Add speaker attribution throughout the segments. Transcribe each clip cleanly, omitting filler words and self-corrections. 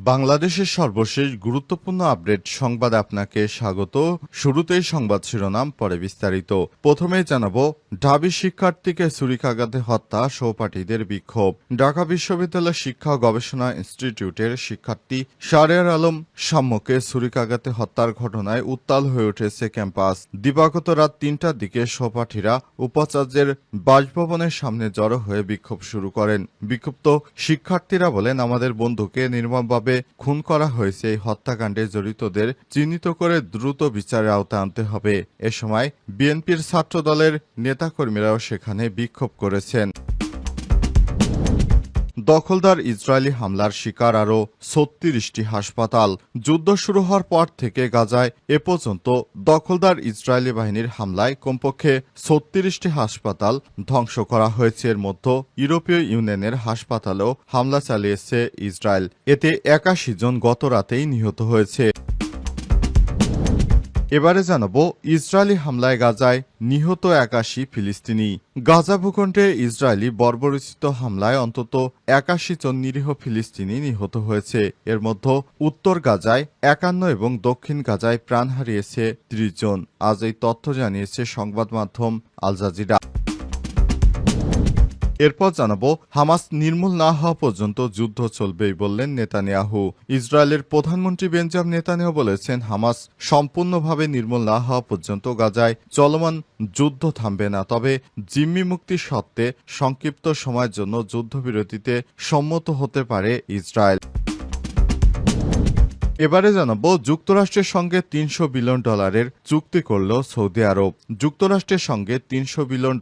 Speaker 1: বাংলাদেশের সর্বশেষ গুরুত্বপূর্ণ আপডেট সংবাদ আপনাকে স্বাগত। শুরুতেই সংবাদ শিরোনাম, পরে বিস্তারিত। প্রথমেই জানাবো, ঢাবি শিক্ষার্থীকে ছুরিকাঘাতে হত্যা, সহপাঠীদের বিক্ষোভ। ঢাকা বিশ্ববিদ্যালয় শিক্ষা ও গবেষণা ইনস্টিটিউটের শিক্ষার্থী শাহরিয়ার আলম শাম্যকে ছুরিকাঘাতে হত্যার ঘটনায় উত্তাল হয়ে উঠেছে ক্যাম্পাস। দিবাগত রাত ৩টার দিকে সহপাঠীরা উপাচার্যের বাসভবনের সামনে জড়ো হয়ে বিক্ষোভ শুরু করেন। বিক্ষুব্ধ শিক্ষার্থীরা বলেন, আমাদের বন্ধুকে নির্মমভাবে খুন করা হয়েছে। এই হত্যাকাণ্ডে জড়িতদের চিহ্নিত করে দ্রুত বিচারের আওতায় আনতে হবে। এ সময় বিএনপির ছাত্রদলের নেতাকর্মীরাও সেখানে বিক্ষোভ করেছেন। দখলদার ইসরায়েলি হামলার শিকার আরও ৩৬টি হাসপাতাল। যুদ্ধ শুরু হওয়ার পর থেকে গাজায় এ পর্যন্ত দখলদার ইসরায়েলি বাহিনীর হামলায় কমপক্ষে ৩৬টি হাসপাতাল ধ্বংস করা হয়েছে। এর মধ্যে ইউরোপীয় ইউনিয়নের হাসপাতালেও হামলা চালিয়েছে ইসরায়েল। এতে ৮১ জন গত রাতেই নিহত হয়েছে। এবারে জানাবো, ইসরায়েলি হামলায় গাজায় নিহত ৮১ ফিলিস্তিনি। গাজা ভূখণ্ডে ইসরায়েলি বর্বরোচিত হামলায় অন্তত ৮১ জন নিরীহ ফিলিস্তিনি নিহত হয়েছে। এর মধ্যে উত্তর গাজায় ৫১ এবং দক্ষিণ গাজায় প্রাণ হারিয়েছে ৩০ জন। আজ এই তথ্য জানিয়েছে সংবাদ মাধ্যম আল জাজিরা। এরপর জানাবো, হামাস নির্মূল না হওয়া পর্যন্ত যুদ্ধ চলবেই বললেন নেতানিয়াহু। ইসরায়েলের প্রধানমন্ত্রী বেঞ্জামিন নেতানিয়াহু বলেছেন, হামাস সম্পূর্ণভাবে নির্মূল না হওয়া পর্যন্ত গাজায় চলমান যুদ্ধ থামবে না। তবে জিম্মি মুক্তি সত্ত্বে সংক্ষিপ্ত সময়ের জন্য যুদ্ধবিরতিতে সম্মত হতে পারে ইসরায়েল। এবারে জানাবো, যুক্তরাষ্ট্রের সঙ্গে $৩০০ বিলিয়ন চুক্তি করল সৌদি আরব। যুক্তরাষ্ট্রের সঙ্গে $৩০০ বিলিয়ন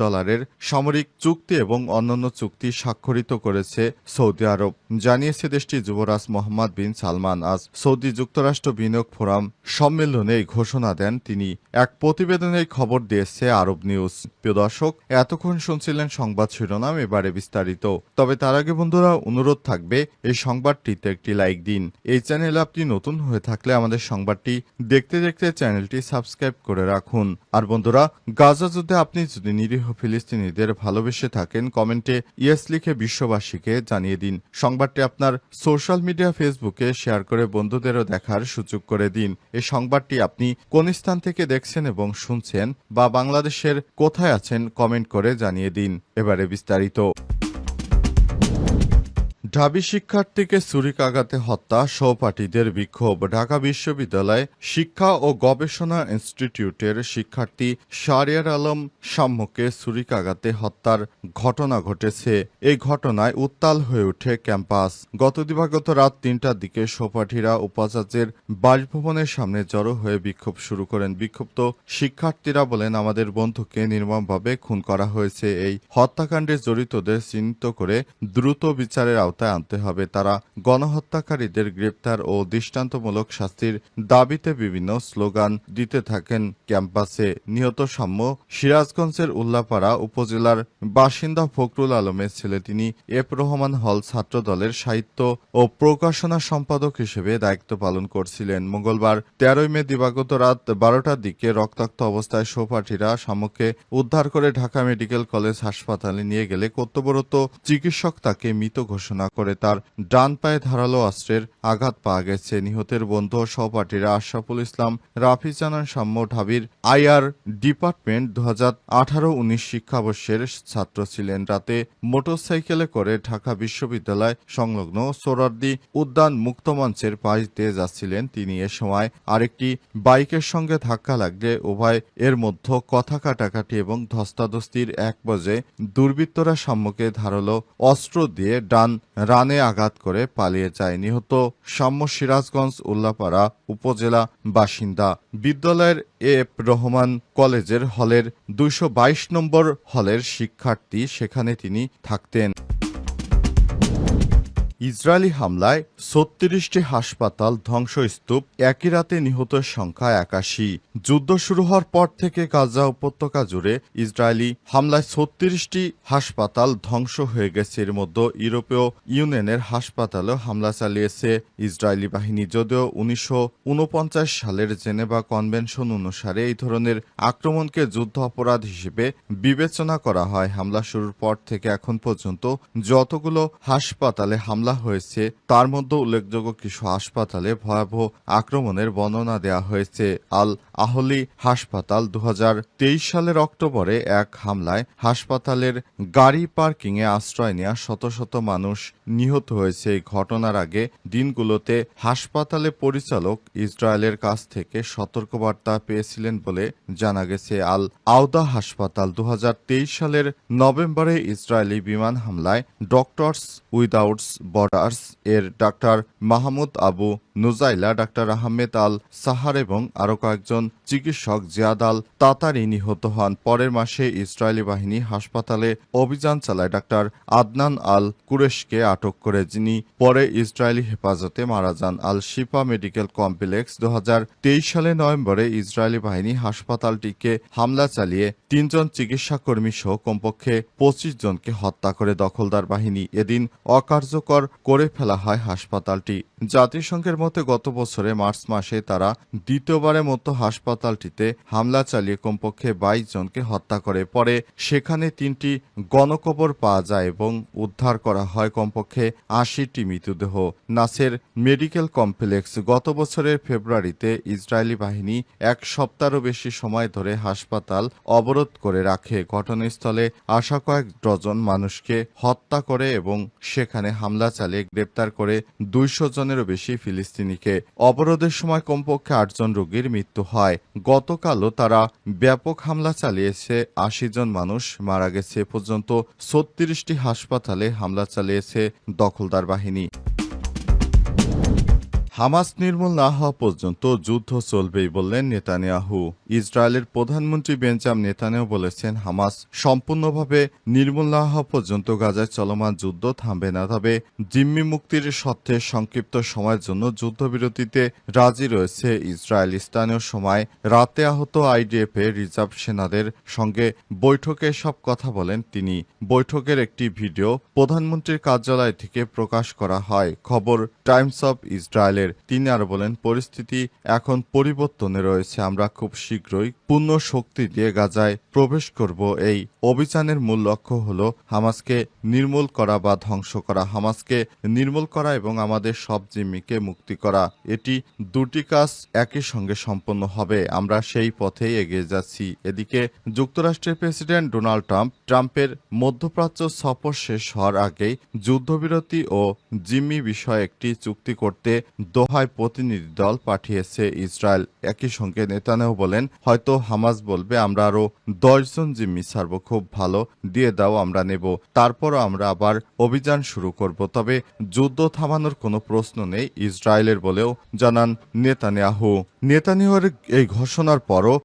Speaker 1: সামরিক চুক্তি এবং অন্যান্য চুক্তি স্বাক্ষরিত করেছে সৌদি আরব, জানিয়েছে দেশটির যুবরাজ মোহাম্মদ বিন সালমান। আজ সৌদি যুক্তরাষ্ট্র বিনিয়োগ ফোরাম সম্মেলনে এই ঘোষণা দেন তিনি। এক প্রতিবেদনে খবর দিয়েছে আরব নিউজ। প্রিয় দর্শক, এতক্ষণ শুনছিলেন সংবাদ শিরোনাম, এবারে বিস্তারিত। তবে তার আগে বন্ধুরা, অনুরোধ থাকবে এই সংবাদটিতে একটি লাইক দিন। এই চ্যানেলে আপনি নতুন হয়ে থাকলে আমাদের সংবাদটি দেখতে দেখতে চ্যানেলটি সাবস্ক্রাইব করে রাখুন। আর বন্ধুরা, গাজা যুদ্ধে আপনি যদি নিরীহ ফিলিস্তিনিদের ভালোবেসে থাকেন, কমেন্টে ইয়েস লিখে বিশ্ববাসীকে জানিয়ে দিন। সংবাদটি আপনার সোশ্যাল মিডিয়া ফেসবুকে শেয়ার করে বন্ধুদেরও দেখার সুযোগ করে দিন। এই সংবাদটি আপনি কোন স্থান থেকে দেখছেন এবং শুনছেন, বা বাংলাদেশের কোথায় আছেন, কমেন্ট করে জানিয়ে দিন। এবারে বিস্তারিত। ঢাবি শিক্ষার্থীকে ছুরিকাঘাতে হত্যা, সহপাঠীদের বিক্ষোভ। ঢাকা বিশ্ববিদ্যালয় শিক্ষা ও গবেষণা ইনস্টিটিউটের শিক্ষার্থী শাহরিয়ার আলম শাম্যকে ছুরিকাঘাতে হত্যার ঘটনা ঘটেছে। এই ঘটনায় উত্তাল হয়ে ওঠে ক্যাম্পাস। গত দিবাগত রাত ৩টার দিকে সহপাঠীরা উপাচার্যের বাসভবনের সামনে জড়ো হয়ে বিক্ষোভ শুরু করেন। বিক্ষুব্ধ শিক্ষার্থীরা বলেন, আমাদের বন্ধুকে নির্মমভাবে খুন করা হয়েছে। এই হত্যাকাণ্ডে জড়িতদের চিহ্নিত করে দ্রুত বিচারের আওতায় আনতে হবে। তারা গণহত্যাকারীদের গ্রেপ্তার ও দৃষ্টান্তমূলক শাস্তির দাবিতে বিভিন্ন স্লোগান দিতে থাকেন ক্যাম্পাসে। নিহত শাম্য সিরাজগঞ্জের উল্লাপাড়া উপজেলার বাসিন্দা ফখরুল আলমের ছেলে। তিনি এফ রহমান হল ছাত্রদলের সাহিত্য ও প্রকাশনা সম্পাদক হিসেবে দায়িত্ব পালন করছিলেন। মঙ্গলবার ১৩ মে দিবাগত রাত ১২টার দিকে রক্তাক্ত অবস্থায় সহপাঠীরা শাম্যকে উদ্ধার করে ঢাকা মেডিকেল কলেজ হাসপাতালে নিয়ে গেলে কর্তব্যরত চিকিৎসক তাকে মৃত ঘোষণা করে। তার ডান পায়ে ধারালো অস্ত্রের আঘাত পাওয়া গেছে। নিহতের বন্ধু ও সহপাঠীরা আশরাফুল ইসলাম রাফি জানান, শাম্য ঢাবির আইআর ডিপার্টমেন্ট ২০১৮-১৯ শিক্ষাবর্ষের ছাত্র ছিলেন। রাতে মোটরসাইকেলে করে ঢাকা বিশ্ববিদ্যালয় সংলগ্ন সোহরাওয়ার্দী উদ্যান মুক্তমঞ্চের পাশ দিয়ে যাচ্ছিলেন তিনি। এ সময় আরেকটি বাইকের সঙ্গে ধাক্কা লাগলে উভয় এর মধ্যে কথা কাটাকাটি এবং ধস্তাধস্তির এক পর্যায়ে দুর্বৃত্তরা শাম্যকে ধারালো অস্ত্র দিয়ে ডান রানে আঘাত করে পালিয়ে যায়। নিহত শাম্য সিরাজগঞ্জ উল্লাপাড়া উপজেলা বাসিন্দা। বিদ্যালয়ের এফ রহমান কলেজের হলের ২২২ নম্বর হলের শিক্ষার্থী, সেখানে তিনি থাকতেন। ইসরায়েলি হামলায় ৩৬টি হাসপাতাল ধ্বংসস্তূপ, একই রাতে নিহতের সংখ্যা ৮১। যুদ্ধ শুরু হওয়ার পর থেকে গাজা উপত্যকা জুড়ে ইসরায়েলি হামলায় ৩৬টি হাসপাতাল ধ্বংস হয়ে গেছে। এর মধ্যে ইউরোপীয় ইউনিয়নের হাসপাতালেও হামলা চালিয়েছে ইসরায়েলি বাহিনী। যদিও ১৯৪৯ সালের জেনেভা কনভেনশন অনুসারে এই ধরনের আক্রমণকে যুদ্ধ অপরাধ হিসেবে বিবেচনা করা হয়। হামলা শুরুর পর থেকে এখন পর্যন্ত যতগুলো হাসপাতালে হামলা হামলা হয়েছে তার মধ্যে উল্লেখযোগ্য কিছু হাসপাতালে ভয়াবহ আক্রমণের বর্ণনা দেওয়া হয়েছে। আল আহলি হাসপাতাল 2023 সালের অক্টোবরে এক হামলায় হাসপাতালের গাড়ি পার্কিংয়ে আশ্রয় নেওয়া শত শত মানুষ নিহত হয়েছে। এই ঘটনার আগে দিনগুলোতে হাসপাতালে পরিচালক ইসরায়েলের কাছ থেকে সতর্কবার্তা পেয়েছিলেন বলে জানা গেছে। আল আওদা হাসপাতাল 2023 সালের নভেম্বরে ইসরায়েলি বিমান হামলায় ডক্টরস উইদাউট বর্ডার্স এর ডাক্তার মাহমুদ আবু নুজাইলা, ডাক্তার আহমেদ আল সাহার এবং আরও কয়েকজন চিকিৎসক জিয়াদ আল তাতারি নিহত হন। পরের মাসে ইসরায়েলি বাহিনী হাসপাতালে অভিযান চালায় ডাক্তার আদনান আল কুরেশকে আটক করে, যিনি পরে ইসরায়েলি হেফাজতে মারা যান। আল শিফা মেডিকেল কমপ্লেক্স 2023 সালে নভেম্বরে ইসরায়েলি বাহিনী হাসপাতালটিকে হামলা চালিয়ে 3 জন চিকিৎসাকর্মী সহ কমপক্ষে 25 জনকে হত্যা করে দখলদার বাহিনী। এদিন অকার্যকর করে ফেলা হয় হাসপাতালটি। জাতিসংঘের মতে গত বছরে মার্চ মাসে তারা দ্বিতীয়বারের মতো হাসপাতালটিতে হামলা চালিয়ে কমপক্ষে 22 জনকে হত্যা করে। পরে সেখানে 3টি গণকবর পাওয়া যায় এবং উদ্ধার করা হয় কমপক্ষে 80টি মৃতদেহ। নাসের মেডিকেল কমপ্লেক্স গত বছরের ফেব্রুয়ারিতে ইসরায়েলি বাহিনী এক সপ্তাহেরও বেশি সময় ধরে হাসপাতাল অবরোধ করে রাখে। ঘটনাস্থলে আসা কয়েক ডজন মানুষকে হত্যা করে এবং সেখানে হামলা চালিয়ে গ্রেপ্তার করে 200 জনেরও বেশি ফিলিস্তিনিকে। অবরোধের সময় কমপক্ষে 8 জন রোগীর মৃত্যু হয়। গতকালও তারা ব্যাপক হামলা চালিয়েছে, 80 জন মানুষ মারা গেছে। এ পর্যন্ত 36টি হাসপাতালে হামলা চালিয়েছে দখলদার বাহিনী। হামাস নির্মূল না হওয়া পর্যন্ত যুদ্ধ চলবেই বললেন নেতানিয়াহু। ইসরায়েলের প্রধানমন্ত্রী বেঞ্জামিন নেতানিয়াহু বলেছেন, হামাস সম্পূর্ণভাবে নির্মূল না হওয়া পর্যন্ত গাজায় চলমান যুদ্ধ থামবে না। তবে জিম্মি মুক্তির স্বার্থে সংক্ষিপ্ত সময়ের জন্য যুদ্ধবিরতিতে রাজি রয়েছে ইসরায়েল। স্থানীয় সময় রাতে আহত আইডিএফ এর রিজার্ভ সেনাদের সঙ্গে বৈঠকে সব কথা বলেন তিনি। বৈঠকের একটি ভিডিও প্রধানমন্ত্রীর কার্যালয় থেকে প্রকাশ করা হয় খবর টাইমস অব ইসরায়েলের। তিনি আরো বলেন, পরিস্থিতি এখন পরিবর্তনে রয়েছে। আমরা খুব শীঘ্রই পূর্ণ শক্তি দিয়ে গাজায় প্রবেশ করব। এই অভিযানের মূল লক্ষ্য হল হামাসকে নির্মূল করা বা ধ্বংস করা। হামাসকে নির্মূল করা এবং আমাদের সব জিম্মিকে মুক্তি করা, এটি দুটি কাজ একই সঙ্গে সম্পন্ন হবে। আমরা সেই পথেই এগিয়ে যাচ্ছি। এদিকে যুক্তরাষ্ট্রের প্রেসিডেন্ট ডোনাল্ড ট্রাম্পের মধ্যপ্রাচ্য সফর শেষ হওয়ার আগেই যুদ্ধবিরতি ও জিম্মি বিষয়ে একটি চুক্তি করতে দোহায় প্রতিনিধি দল পাঠিয়েছে ইসরায়েল। একই সঙ্গে নেতানিয়াহু বলেন, হয়তো হামাস বলবে আমরা আরো 10 জন জিম্মি ছাড়ব, খুব ভালো, দিয়ে দাও, আমরা নেব, তারপরও আমরা আবার অভিযান শুরু করব। তবে যুদ্ধ থামানোর কোনো প্রশ্ন নেই ইসরায়েলের বলেও জানান নেতানিয়াহু। নেতানিয়াহুর এই ঘোষণার পরও